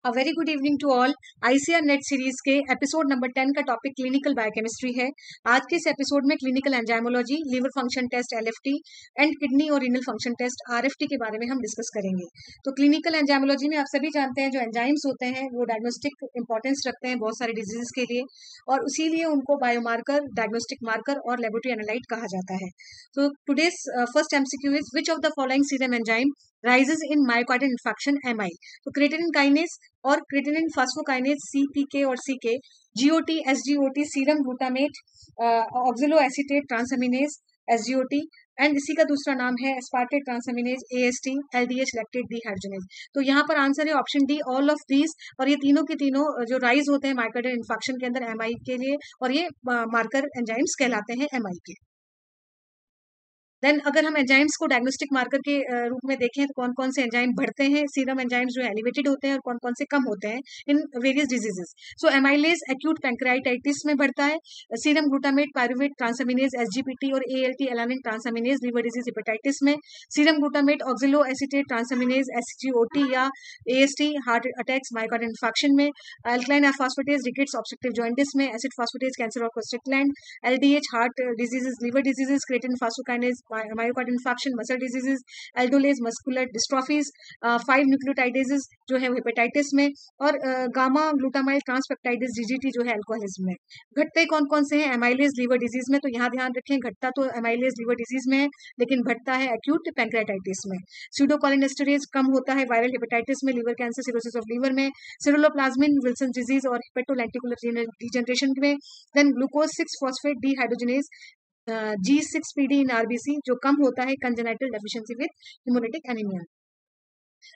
A very good evening to all. ICR net series के episode number 10 का topic clinical biochemistry है। आज के इस एपिसोड में clinical enzymology, liver function test LFT and kidney और रीनल फंक्शन टेस्ट आरएफटी के बारे में हम डिस्कस करेंगे। तो क्लिनिकल एंजाइमोलॉजी में आप सभी जानते हैं जो एंजाइम्स होते हैं वो डायग्नोस्टिक इंपॉर्टेंस रखते हैं बहुत सारे डिजीजेस के लिए, और उसीलिए उनको बायोमार्कर, डायग्नोस्टिक मार्कर और लेबोरेटरी एनालाइट कहा जाता है। तो today's first MCQ is which of the following serum enzyme rises in myocardial infection MI. तो क्रेटिनिन काइनेज और क्रेटिनिन फास्फोकाइनेज सीपीके और CK, GOT, SGOT, serum glutamate, oxalo acetate transaminase SGOT, and इसी का दूसरा नाम है aspartate transaminase AST, LDH lactate dehydrogenase. तो यहाँ पर आंसर है option D, all of these. और ये तीनों के तीनों जो राइज होते हैं मायोकार्डियल इन्फेक्शन के अंदर एमआई के लिए, और ये मार्कर एंजाइम्स कहलाते हैं एमआई के। देन अगर हम एंजाइम्स को डायग्नोस्टिक मार्कर के रूप में देखें तो कौन कौन से एंजाइम बढ़ते हैं, सीरम एंजाइम्स जो एलिवेटेड होते हैं और कौन कौन से कम होते हैं in various diseases. So amylase acute pancreatitis में बढ़ता है, serum glutamate pyruvate transaminase SGPT और ALT alanine transaminase liver disease hepatitis में, serum glutamate oxalo acetate transaminase SGOT या AST heart attacks myocardial infection में, alkaline phosphatase rickets obstructive jaundice में, acid phosphatase cancer of prostate gland, LDH heart diseases liver diseases, creatine phosphokinase myocardial infection muscle diseases, aldolase muscular dystrophies, 5 nucleotidases जो है hepatitis में, और gamma glutamyl ट्रांसपेप्टाइडेज GGT जो है alcoholism में। घटते कौन कौन से हैं एमाइलेज लीवर डिजीज में, तो यहाँ ध्यान रखें घटता तो एमाइलेज लीवर डिजीज में है लेकिन घटता है एक्यूट पैंक्रेटाइटिस में। स्यूडोकोलिनेस्टेरेज कम होता है वायरल हेपेटाइटिस में, liver cancer, cirrhosis of liver में, सिरुलोप्लाज्मिन विल्सन डिजीज और हेपेटोलेंटिकुलर डिजेनरेशन में। Then glucose 6 phosphate dehydrogenase G6PD in RBC जो कम होता है congenital deficiency with hemolytic anaemia.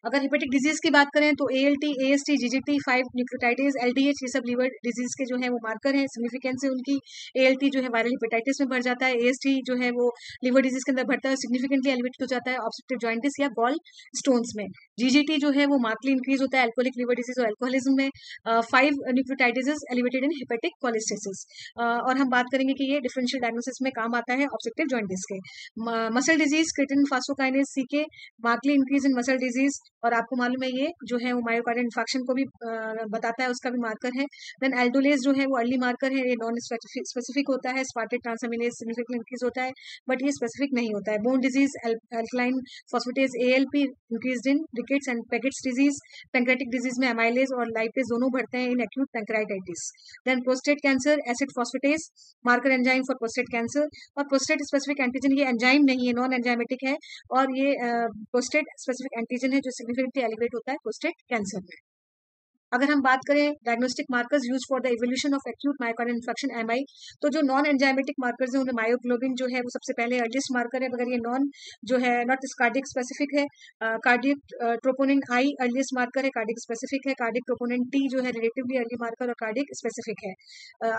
अगर हेपेटिक डिजीज की बात करें तो ALT, AST, GGT, 5 nucleotidase, LDH ये सब लीवर डिजीज के जो है वो मार्कर हैं, सिग्निफिकेंस है उनकी। एएलटी जो है वायरल हेपेटाइटिस में बढ़ जाता है, एएसटी जो है वो लीवर डिजीज के अंदर बढ़ता है, सिग्निफिकेंटली एलिवेटेड हो जाता है ऑब्स्ट्रक्टिव जॉइंटिस या गॉल स्टोन्स में। जीजीटी जो है वो मार्कली इंक्रीज होता है अल्कोहलिक लीवर डिजीज और अल्कोहलिज्म में। 5 न्यूक्लियोटाइडेज एलिवेटेड इन हेपेटिक कोलेस्टेसिस। और हम बात करेंगे कि ये डिफरेंशियल डायग्नोसिस में काम आता है ऑब्स्ट्रक्टिव जॉइंटिस के। Muscle disease creatinine phosphokinase CK, markedly increase in muscle disease, और आपको मालूम है ये जो है वो मायोकार्डियल इन्फेक्शन को भी बताता है, उसका भी मार्कर है। देन एल्डोलेज जो है वो अर्ली मार्कर है, ये नॉन स्पेसिफिक होता है। स्पार्टेट ट्रांसएमिनेज सिग्निफिकेंटली इंक्रीज होता है बट ये स्पेसिफिक नहीं होता है। Bone disease alkaline phosphatase ALP increase in rickets and Paget's disease. Pancreatic disease में एमाइलेज और लाइपेज दोनों बढ़ते हैं in acute pancreatitis. Then prostate cancer acid phosphatase marker enzyme for prostate cancer, और प्रोस्टेट स्पेसिफिक एंटीजन ये enzyme नहीं है, non enzymatic है, और ये प्रोस्टेट स्पेसिफिक एंटीजन है जो सिग्निफिकेंटली एलिवेट होता है प्रोस्टेट कैंसर में। अगर हम बात करें diagnostic markers use for the evolution of acute myocardial infection MI, तो जो नॉन एंजाइमेटिक मार्कर्स हैं उन्हें मायोग्लोबिन जो है वो सबसे पहले अर्लीस्ट मार्कर है, मगर ये नॉन जो है नॉट कार्डिक स्पेसिफिक है। कार्डिक ट्रोपोनिन आई अर्लीस्ट मार्कर है, कार्डिक स्पेसिफिक है। कार्डिक ट्रोपोनिन टी जो है रिलेटिवली अर्ली मार्कर और कार्डिक स्पेसिफिक है।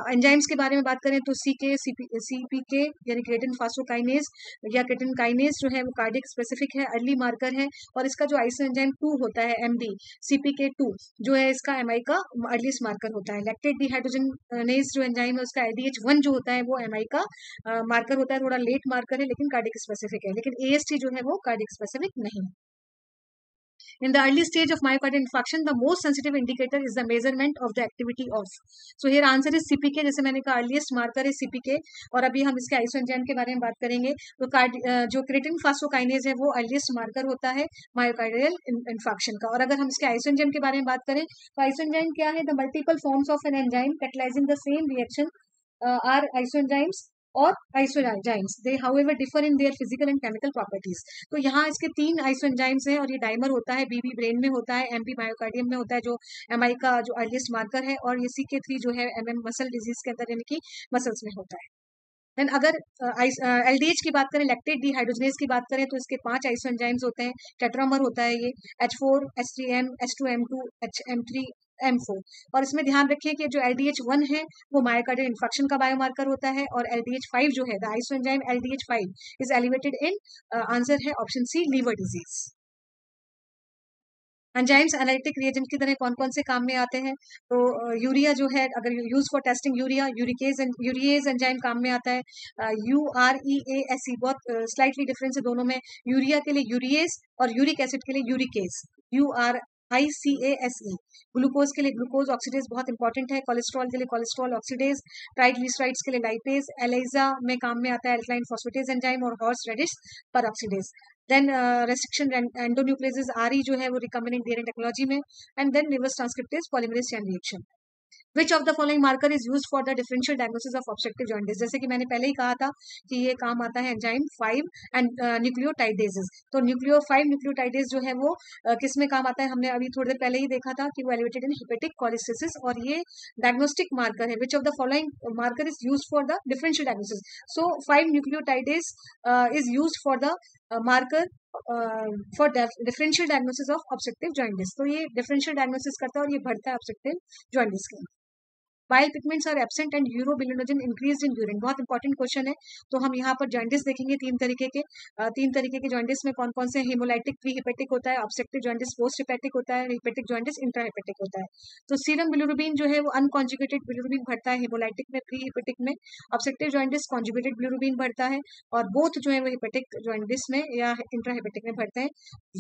एंजाइम्स के बारे में बात करें तो सीपीके यानी क्रेटिन फास्फोकाइनेज या क्रेटिन काइनेज जो है वो कार्डिक स्पेसिफिक है, अर्ली मार्कर है, और इसका जो आइसो एंजाइम 2 होता है एमडी CPK2 जो है इसका एमआई का अर्लीस्ट मार्कर होता है। लैक्टेट डीहाइड्रोजनेज जो एंजाइम है उसका LDH1 जो होता है वो एमआई का मार्कर होता है, थोड़ा लेट मार्कर है लेकिन कार्डिक स्पेसिफिक है, लेकिन AST जो है वो कार्डिक स्पेसिफिक नहीं। In the early stage of myocardial infarction, the most sensitive indicator is the measurement of the activity of. So here answer is CPK, जैसे मैंने कहा earliest marker है CPK, और अभी हम इसके आइसोएंजाइम के बारे में बात करेंगे। तो जो क्रेटिन फास्फोकाइनेज है वो earliest marker होता है मायोकार्डियल इन्फेक्शन का। और अगर हम इसके आइसोएंजाइम के बारे में बात करें तो आइसोएंजाइम क्या है? The multiple forms of an enzyme catalysing the same reaction are isoenzymes और isoenzymes, they however differ in their physical and chemical properties. तो यहाँ इसके 3 आइसोएंजाइम्स हैं और ये डाइमर होता है, बीबी ब्रेन में होता है, एमपी मायोकार्डियम में होता है जो एमआई का जो अर्लीस्ट मार्कर है, और ये CK3 जो है एमएम मसल डिजीज के अंदर यानी कि मसल्स में होता है। देन अगर LDH की बात करें, लैक्टेट डीहाइड्रोजनेज की बात करें, तो इसके 5 आइसोएंजाइम्स होते हैं, टेट्रामर होता है ये, H4 H3M H2M2 HM3 M4। और इसमें ध्यान रखिए कि जो LDH1 है वो मायोकार्डियल इन्फेक्शन का बायोमार्कर होता है, और LDH5 जो है the isoenzyme LDH5 is elevated in, answer है option C, liver disease. Enzymes analytic reagent की तरह कौन कौन से काम में आते हैं? तो यूरिया जो है अगर use for testing urea, urease enzyme काम में आता है। UREASE बहुत स्लाइटली डिफरेंस है दोनों में। यूरिया के लिए यूरिएज और यूरिक एसिड के लिए यूरिकेज, ICASE। ग्लूकोज के लिए ग्लूकोज ऑक्सीडेज बहुत इंपॉर्टेंट है, कोलेस्ट्रॉल के लिए कोलेस्ट्रॉल ऑक्सीडेज, ट्राइग्लिसराइड्स के लिए लाइपेज, एलाइजा में काम में आता है एल्कलाइन फॉस्फेटेज एंजाइम, और horseradish peroxidase. Then restriction endonucleases RE जो है वो रिकम्बिनेंट डीएनए टेक्नोलॉजी में, and then reverse transcriptase polymerase chain reaction. Which of the following marker is use for the differential diagnosis of obstructive jaundice. जैसे कि मैंने पहले ही कहा था कि ये काम आता है एंजाइम 5 एंड न्यूक्लियोटाइडेजेस। तो न्यूक्लियो 5 न्यूक्लियोटाइडेज जो है वो किस में काम आता है, हमने अभी थोड़ी देर पहले ही देखा था कि वो एलिवेटेड इन हिपेटिक कोलिसिस, और ये डायग्नोस्टिक मार्कर है। विच of the following marker is use for the differential diagnosis. So 5 nucleotidase is use for the marker for differential diagnosis of obstructive jaundice. तो ये डिफरेंशियल डायग्नोसिस करता है और ये बढ़ता है ऑब्स्ट्रक्टिव जॉन्डिस के। Bile pigments are absent and urobilinogen increased in urine. बहुत इंपॉर्टेंट क्वेश्चन है। तो हम यहाँ पर जॉन्डिस देखेंगे तीन तरीके के जॉन्डिस में कौन कौन से, हेमोलाइटिक प्री हिपेटिक होता है, ऑब्स्ट्रक्टिव जॉन्डिस पोस्ट हिपेटिक होता है, हिपेटिक जॉन्डिस इंट्रा हिपेटिक होता है। तो सीरम बिलिरुबिन जो है वो अनकॉन्जुगेटेड बिलिरुबिन भरता है हेमोलाइटिक में, प्री हिपेटिक में। ऑब्स्ट्रक्टिव जॉन्डिस कॉन्जुगेटेड बिलिरुबिन भरता है, और बोथ जो है वो हिपेटिक जॉन्डिस में या इंट्रा हिपेटिक में भरते हैं।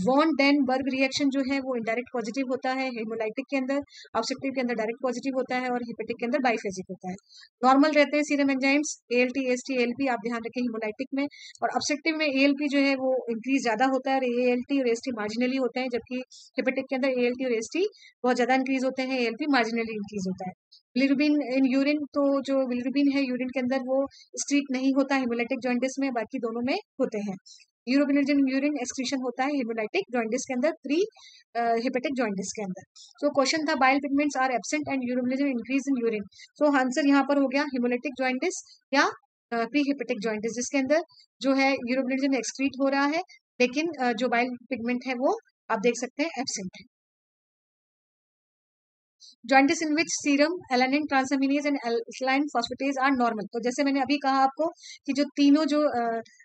वॉन डेन बर्ग रिएक्शन जो है वो इंडायरेक्ट पॉजिटिव होता है हेमोलाइटिक के अंदर, ऑब्स्ट्रक्टिव के अंदर डायरेक्ट पॉजिटिव होता है, और हिपेटिक के अंदर बाइफेजिक होता है। नॉर्मल रहते हैं serum enzymes ALT AST ALP, आप ध्यान रखें हिमोलाइटिक में, और ऑब्स्ट्रक्टिव में ALP जो है वो इंक्रीज ज्यादा होता है, और ALT और AST मार्जिनली होते हैं, जबकि हिपेटिक के अंदर ALT और AST बहुत ज्यादा इंक्रीज होते हैं, ALP मार्जिनली इंक्रीज होता है। बिलिरुबिन इन यूरिन, तो जो बिलिरुबिन है यूरिन के अंदर वो स्ट्रीक नहीं होता हेमोलाइटिक जॉन्डिस में, बाकी दोनों में होते हैं। यूरोबिलिजन यूरिन एक्सक्रीशन होता है हेमोलाइटिक जॉन्डिस के अंदर, प्री हिपेटिक जॉन्डिस के अंदर। सो क्वेश्चन था bile pigments are absent and urobilinogen increase in urine. So answer यहाँ पर हो गया हेमोलाइटिक जॉन्डिस या प्री हिपेटिक जॉन्डिस, जिसके अंदर जो है यूरोबिलिजन एक्सक्रीट हो रहा है, लेकिन जो बाइल पिगमेंट है वो आप देख सकते हैं एब्सेंट है। Jaundice in which serum alanine transaminase and alkaline phosphatase are normal. तो जैसे मैंने अभी कहा आपको कि जो तीनों जो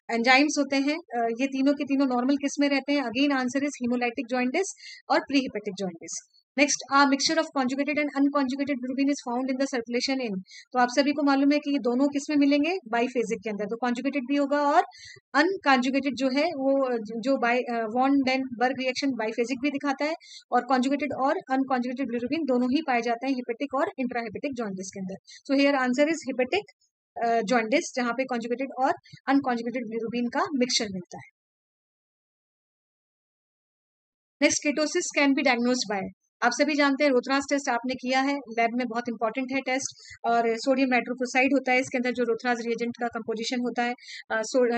एंजाइम्स होते हैं ये तीनों के तीनों नॉर्मल किस में रहते हैं। Again answer is haemolytic jaundice और pre hepatic jaundice. Next, a mixture of conjugated and unconjugated bilirubin is found in the circulation in. तो आप सभी को मालूम है कि ये दोनों किस में मिलेंगे, बाइफेजिक के अंदर। तो कॉन्जुगेटेड भी होगा और अनकॉन्जुगेटेड जो है वो जो by van den Bergh reaction biphasic भी दिखाता है, और कॉन्जुगेटेड और अनकॉन्जुगेटेड बिलिरुबिन दोनों ही पाए जाते हैं हिपेटिक और इंट्राहिपेटिक जॉन्डिस के अंदर। सो here answer is hepatic jaundice, जहां पे कॉन्जुगेटेड और अनकॉन्जुगेटेड बिलिरुबिन का मिक्सचर मिलता है। Next, ketosis can be diagnosed by. आप सभी जानते हैं रोथरास टेस्ट आपने किया है लैब में, बहुत इंपॉर्टेंट है टेस्ट। और सोडियम नाइट्रोक्लोराइड होता है इसके अंदर, जो रोथरास रिएजेंट का कंपोजिशन होता है।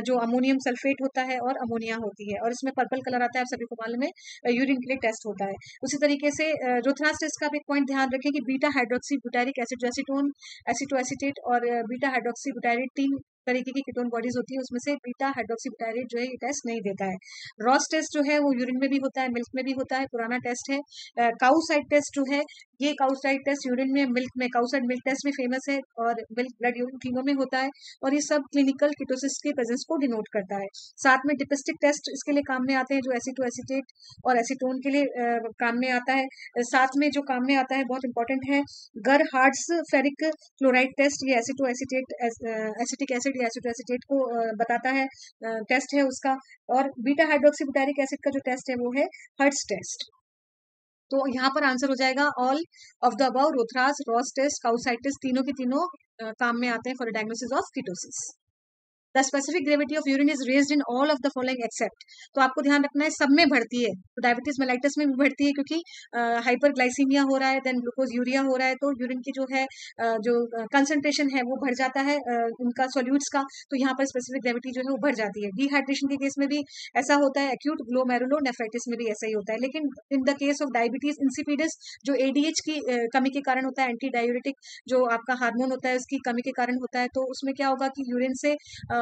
जो अमोनियम सल्फेट होता है और अमोनिया होती है, और इसमें पर्पल कलर आता है, आप सभी को मालूम है। यूरिन के लिए टेस्ट होता है। उसी तरीके से रोथरास टेस्ट का भी एक पॉइंट ध्यान रखें कि बीटा हाइड्रोक्सी ब्यूटारिक एसिड जो एसीटोन, एसिटोएसिटेट और बीटा हाइड्रोक्सी ब्यूटारेट, तीन तरीके की कीटोन बॉडीज होती है, उसमें से बीटा हाइड्रोक्सी ब्यूटारेट जो है ये टेस्ट नहीं देता है। रॉस टेस्ट जो है वो यूरिन में भी होता है, मिल्क में भी होता है, पुराना टेस्ट है। काउसाइड टेस्ट जो है, ये काउसाइड टेस्ट यूरिन में, मिल्क में, काउसाइड मिल्क टेस्ट में फेमस है, और मिल्क ब्लड यूरिन तीनों में होता है, और ये सब क्लिनिकल कीटोसिस के प्रेजेंस को डिनोट करता है। साथ में डिपेस्टिक टेस्ट इसके लिए काम में आते हैं, जो एसिटोएसिटेट और एसीटोन के लिए काम में आता है। साथ में जो काम में आता है बहुत इंपॉर्टेंट है गरहार्ड्स फेरिक क्लोराइड टेस्ट। ये एसिटोएसिटेट एसिटिक एसिड या एसिटोएसिटेट को बताता है, टेस्ट है उसका। और बीटा हाइड्रोक्सी ब्यूटारिक एसिड का जो टेस्ट है वो है हर्ट्ज टेस्ट। तो यहाँ पर आंसर हो जाएगा all of the above, Rothera's, Ross test, काउसाइटिस, तीनों के तीनों काम में आते हैं for diagnosis of ketosis. The specific gravity of urine is raised in all of the following except. तो आपको ध्यान रखना है सब में बढ़ती है, तो डायबिटीज मेलाइटिस में भी बढ़ती है क्योंकि हाइपरग्लाइसीमिया हो रहा है, देन ग्लूकोज यूरिया हो रहा है, तो यूरिन की जो है जो कंसंट्रेशन है वो बढ़ जाता है उनका सॉल्यूट्स का, तो यहाँ पर स्पेसिफिक ग्रेविटी जो है वो बढ़ जाती है। डिहाइड्रेशन के केस में भी ऐसा होता है, एक्यूट ग्लोमेरुलोनेफ्राइटिस में भी ऐसा ही होता है। लेकिन in the case of diabetes insipidus, जो ADH की कमी के कारण होता है, एंटी डायूरेटिक जो आपका हार्मोन होता है उसकी कमी के कारण होता है, तो उसमें क्या होगा कि यूरिन से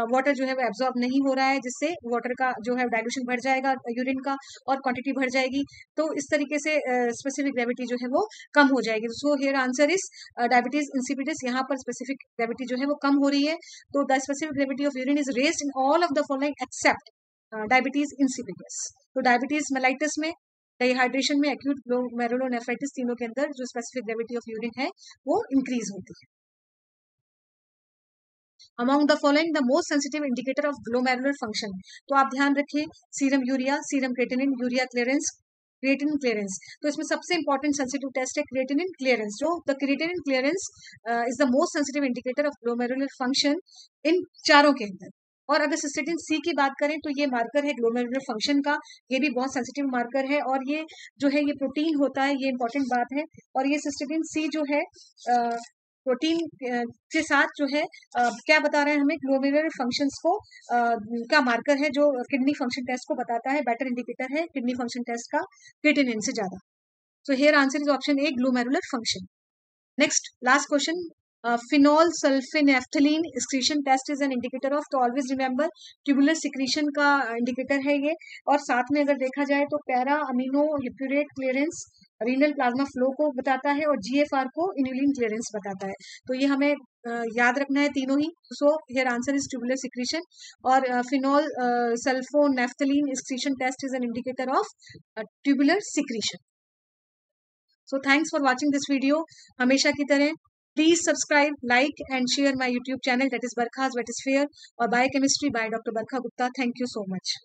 वाटर जो है वो एब्जॉर्ब नहीं हो रहा है, जिससे वाटर का जो है डाइल्यूशन बढ़ जाएगा यूरिन का, और क्वांटिटी बढ़ जाएगी, तो इस तरीके से स्पेसिफिक ग्रेविटी जो है वो कम हो जाएगी। सो here answer is diabetes insipidus, यहाँ पर स्पेसिफिक ग्रेविटी जो है वो कम हो रही है। तो the specific gravity of urine is raised in all of the following accept diabetes insipidus. तो डायबिटीज मेलाइटिस में, डिहाइड्रेशन में, एक्यूट ग्लोमेरुलोनेफ्राइटिस, तीनों के अंदर जो स्पेसिफिक ग्रेविटी ऑफ यूरिन है वो इंक्रीज होती है। Among the following, the most sensitive indicator of glomerular function। तो आप ध्यान रखें serum urea, serum creatinine, urea clearance, creatinine clearance. तो इसमें सबसे इंपॉर्टेंट सेंसिटिव टेस्ट है क्रिएटिनिन क्लियरेंस। जो the creatinine clearance is the most sensitive indicator of glomerular function in चारों के अंदर। और अगर सिस्टिन सी की बात करें तो ये मार्कर है ग्लोमेरुलर फंक्शन का, ये भी बहुत सेंसिटिव मार्कर है, और ये जो है ये प्रोटीन होता है, ये इंपॉर्टेंट बात है। और ये सिस्टिन सी जो है प्रोटीन के साथ जो है क्या बता रहे हैं हमें, ग्लोमेरुलर फंक्शंस को का मार्कर है, जो किडनी फंक्शन टेस्ट को बताता है, बेटर इंडिकेटर है किडनी फंक्शन टेस्ट का क्रिएटिनिन से ज्यादा। So here answer is option A, glomerular function. Next last question, phenol sulphonephthalein excretion test is an indicator of, तो ऑलवेज रिमेंबर ट्यूबुलर सिक्रीशन का indicator है ये। और साथ में अगर देखा जाए तो para amino hippurate clearance renal plasma flow को बताता है, और जीएफआर को इन्यूलिन क्लियरेंस बताता है। तो ये हमें याद रखना है तीनों ही। So here answer is tubular secretion. और phenol sulphonephthalein excretion test is an indicator of tubular secretion. So thanks for watching this video. हमेशा की तरह please subscribe, like and share my YouTube channel, that is Barkha's Vetisphere or Biochemistry by Dr. Barkha Gupta. Thank you so much.